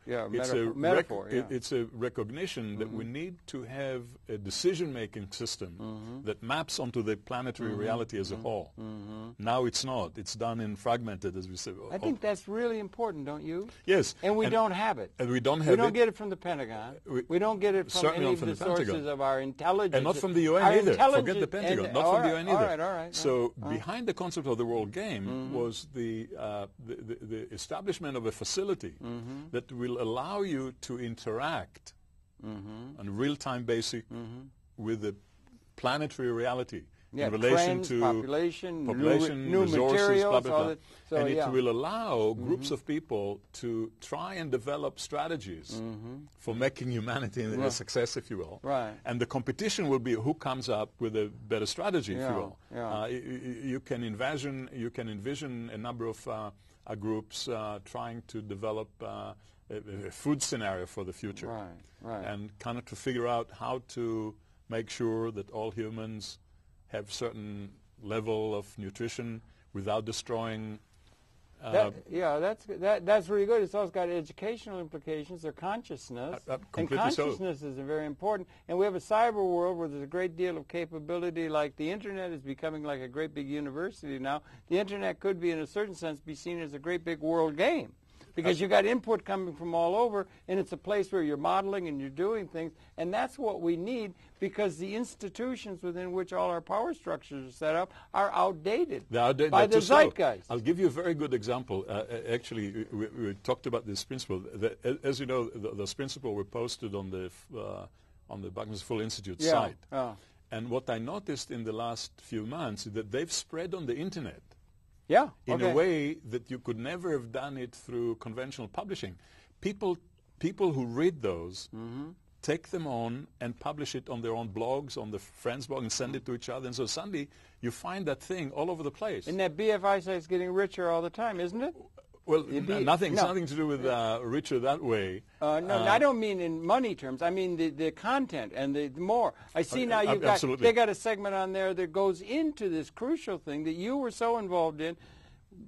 It's a recognition that we need to have a decision-making system that maps onto the planetary reality as a whole. Now it's not. It's done in fragmented, as we say. I think that's really important, don't you? Yes. And we don't have it. And we don't have it. We don't get it from the Pentagon. We don't get it from any of the sources of our intelligence. And not from the UN either. Forget the Pentagon. Not from the UN either. All right. So behind the concept of the world game was the establishment of a facility that will allow you to interact on a real-time basis with the planetary reality. In relation trends, to population, new resources, materials, blah, blah, blah. So, and it will allow groups of people to try and develop strategies for making humanity a success, if you will. Right. And the competition will be who comes up with a better strategy, if you will. You can envision a number of groups trying to develop a food scenario for the future. Right. And kind of to figure out how to make sure that all humans have certain level of nutrition without destroying. That's really good. It's also got educational implications. Their consciousness, and consciousness is very important. And we have a cyber world where there's a great deal of capability. Like the internet is becoming like a great big university now. The internet could be, in a certain sense, be seen as a great big world game. Because you've got input coming from all over, and it's a place where you're modeling and you're doing things, and that's what we need, because the institutions within which all our power structures are set up are outdated by the zeitgeist. I'll give you a very good example. Actually, we talked about this principle. As you know, those principles were posted on the Buckminster Fuller Institute site. And what I noticed in the last few months is that they've spread on the internet. In a way that you could never have done it through conventional publishing. People who read those take them on and publish it on their own blogs, on the friends' blog, and send it to each other. And so suddenly you find that thing all over the place. And that BFI site is getting richer all the time, isn't it? Well, nothing to do with richer that way. No, I don't mean in money terms. I mean the content and the more. I see now they got a segment on there that goes into this crucial thing that you were so involved in,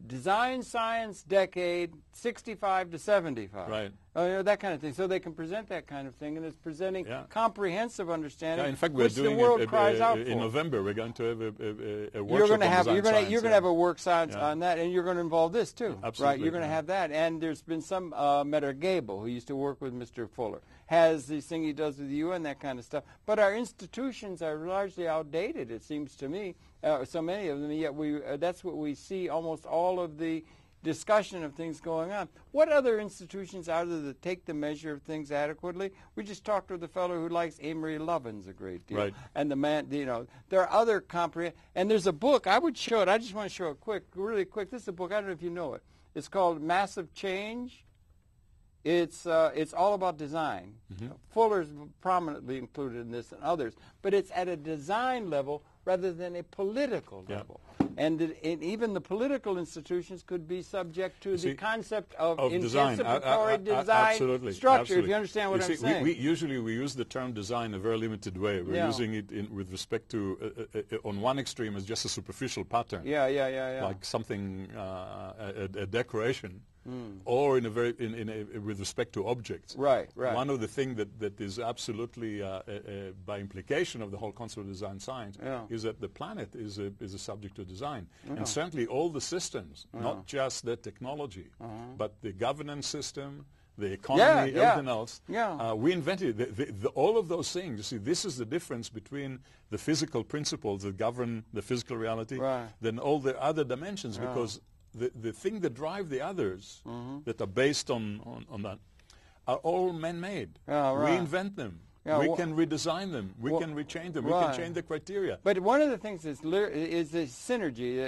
design science decade 65 to 75. Right. That kind of thing. So they can present that kind of thing, and it's presenting comprehensive understanding. In fact, we're doing the world cries out in for. November. We're going to have a workshop you're going to have on design science. You're going to have a work science on that, and you're going to involve this too. Absolutely. Right. You're going to have that, and there's been some Meta Gable, who used to work with Mr. Fuller, has this thing he does with the UN, that kind of stuff. But our institutions are largely outdated, it seems to me. So many of them, yet that's what we see almost all of the discussion of things going on. What other institutions out there that take the measure of things adequately? We just talked with a fellow who likes Amory Lovins a great deal. Right. And the man, there are other and there's a book, I would show it, I just want to show it really quick. This is a book, I don't know if you know it. It's called Massive Change. It's all about design. Fuller's prominently included in this and others, but it's at a design level rather than a political level. And even the political institutions could be subject to the concept of anticipatory design structure, absolutely. if you understand what I'm saying. We usually use the term design in a very limited way. We're using it with respect to, on one extreme, as just a superficial pattern. Like something, a decoration. Or with respect to objects. Right. One of the things that is absolutely, by implication of the whole concept of design science, is that the planet is a subject to design. And certainly all the systems, not just the technology, but the governance system, the economy, everything else. We invented all of those things. You see, this is the difference between the physical principles that govern the physical reality than all the other dimensions, because the thing that drive the others that are based on that are all man-made. We invent them. We can redesign them. We can rechange them. We can change the criteria. But one of the things is the synergy,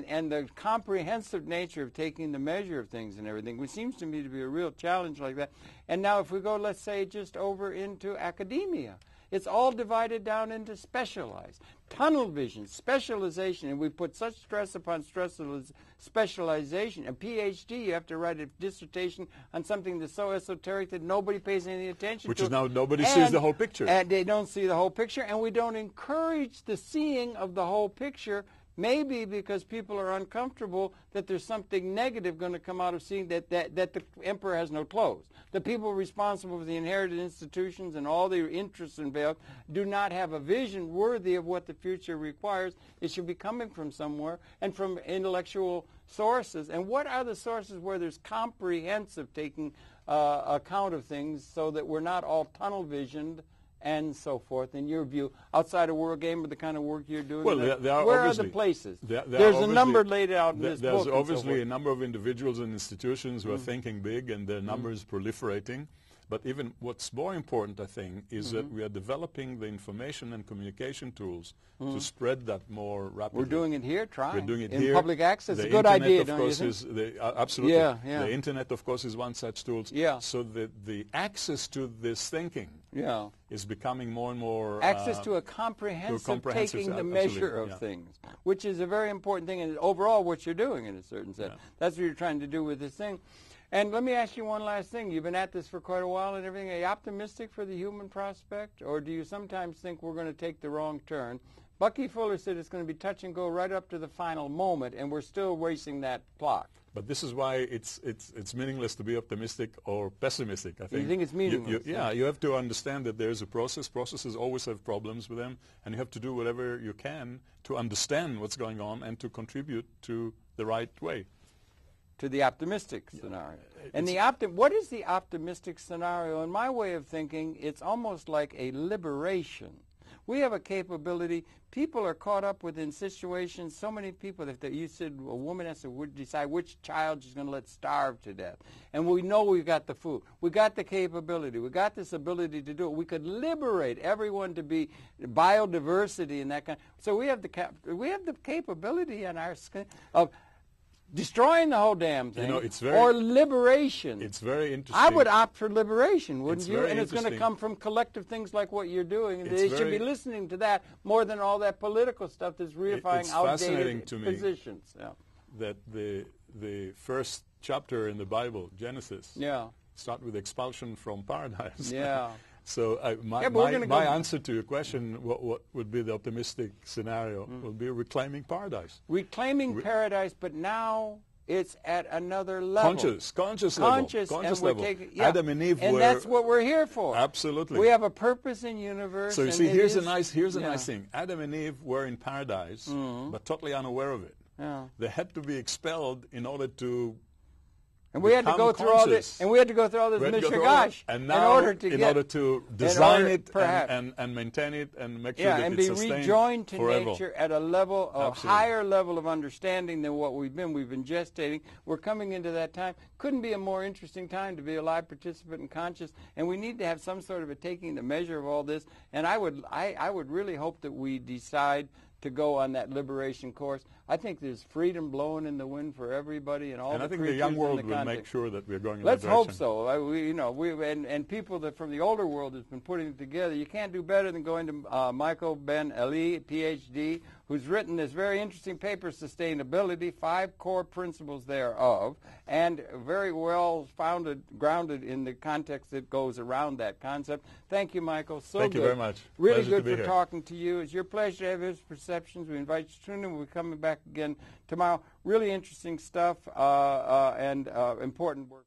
and the comprehensive nature of taking the measure of things and everything, which seems to me to be a real challenge like that. And now if we go, let's say, just over into academia, it's all divided down into specialized. Tunnel vision, specialization, and we put such stress upon specialization. A PhD, you have to write a dissertation on something that's so esoteric that nobody pays any attention to. Which is now nobody sees the whole picture. And they don't see the whole picture, and we don't encourage the seeing of the whole picture, maybe because people are uncomfortable that there's something negative going to come out of seeing that the emperor has no clothes. The people responsible for the inherited institutions and all the interests involved do not have a vision worthy of what the future requires. It should be coming from somewhere, and from intellectual sources, and what are the sources where there's comprehensive taking account of things so that we're not all tunnel visioned and so forth, in your view, outside of World Game, with the kind of work you're doing? Well, where are the places? There's a number laid out in this book. There's obviously a number of individuals and institutions who are thinking big, and their numbers proliferating. But even what's more important, I think, is that we are developing the information and communication tools to spread that more rapidly. We're doing it here, We're doing it in here. public access. The a good internet, idea, of don't course, you think? is absolutely. Yeah, yeah. The internet, of course, is one such tool. Yeah. So the access to this thinking is becoming more and more... Access to a comprehensive taking the measure of things, which is a very important thing, and overall what you're doing in a certain sense. Yeah. That's what you're trying to do with this thing. And let me ask you one last thing. You've been at this for quite a while and everything. Are you optimistic for the human prospect, or do you sometimes think we're going to take the wrong turn? Bucky Fuller said it's going to be touch and go right up to the final moment, and we're still racing that clock. But this is why it's meaningless to be optimistic or pessimistic, I think. You think it's meaningless? You have to understand that there's a process. Processes always have problems with them, and you have to do whatever you can to understand what's going on and to contribute to the right way. To the optimistic scenario. And what is the optimistic scenario? In my way of thinking, it's almost like a liberation. We have a capability. People are caught up within situations. So many people, you said a woman has to decide which child she's going to let starve to death. And we know we've got the food. We got the capability. We got this ability to do it. We could liberate everyone to be biodiversity and that kind. So we have the capability in our skin of destroying the whole damn thing, or liberation. It's very interesting. I would opt for liberation, wouldn't you? And it's going to come from collective things like what you're doing. They should be listening to that more than all that political stuff that's reifying outdated positions. Yeah. That the first chapter in the Bible, Genesis, start with expulsion from paradise. Yeah. So my answer to your question, what would be the optimistic scenario, will be reclaiming paradise. Reclaiming paradise, but now it's at another level. Conscious level. Adam and Eve and that's what we're here for. Absolutely. We have a purpose in the universe. So you see, here's a nice thing. Adam and Eve were in paradise, but totally unaware of it. Yeah. They had to be expelled in order to... And we had to go through all this. And we had to go through all this mishigash in order to design it and maintain it and make sure that it's sustained and be rejoined to forever. Nature at a higher level of understanding than what we've been. We've been gestating. We're coming into that time. Couldn't be a more interesting time to be a live participant and conscious. And we need to have some sort of a taking the measure of all this. And I would really hope that we decide to go on that liberation course. I think there's freedom blowing in the wind for everybody and all the creatures. And I think the young world will make sure that we're going in Let's that direction. hope so. And people that from the older world has been putting it together. You can't do better than going to Michael Ben-Eli Ph.D., who's written this very interesting paper, Sustainability, 5 core principles thereof, and very well grounded in the context that goes around that concept. Thank you, Michael. Thank you very much. Really pleasure good for talking to you. It's your pleasure to have his perceptions. We invite you to tune in. We'll be coming back again tomorrow. Really interesting stuff and important work.